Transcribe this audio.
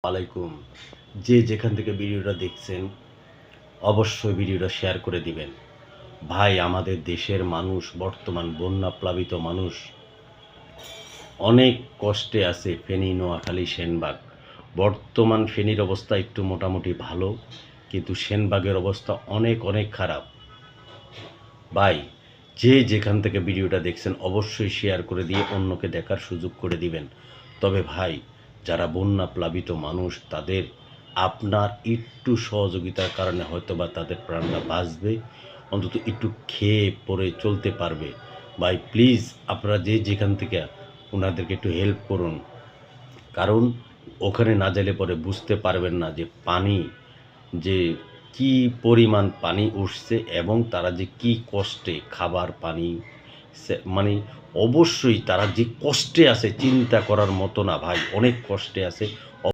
আলাইকুম। যে যেখান থেকে ভিডিওটা দেখছেন অবশ্যই ভিডিওটা শেয়ার করে দিবেন। ভাই, আমাদের দেশের মানুষ বর্তমান বন্যা প্লাবিত মানুষ অনেক কষ্টে আছে। ফেনী, নোয়াখালী, সেনবাগ। বর্তমান ফেনীর অবস্থা একটু মোটামুটি ভালো, কিন্তু সেনবাগের অবস্থা অনেক অনেক খারাপ। ভাই, যে যেখান থেকে ভিডিওটা দেখছেন অবশ্যই শেয়ার করে দিয়ে অন্যকে দেখার সুযোগ করে দিবেন। তবে ভাই, যারা বন্যা প্লাবিত মানুষ তাদের আপনার একটু সহযোগিতার কারণে হয়তোবা তাদের প্রাণটা বাঁচবে, অন্তত একটু খেয়ে পরে চলতে পারবে। ভাই প্লিজ, আপনারা যে যেখান থেকে ওনাদেরকে একটু হেল্প করুন। কারণ ওখানে না গেলে পরে বুঝতে পারবেন না যে পানি, যে কি পরিমাণ পানি উঠছে এবং তারা যে কি কষ্টে খাবার পানি মানে অবশ্যই তারা যে কষ্টে আছে চিন্তা করার মতো না ভাই, অনেক কষ্টে আছে।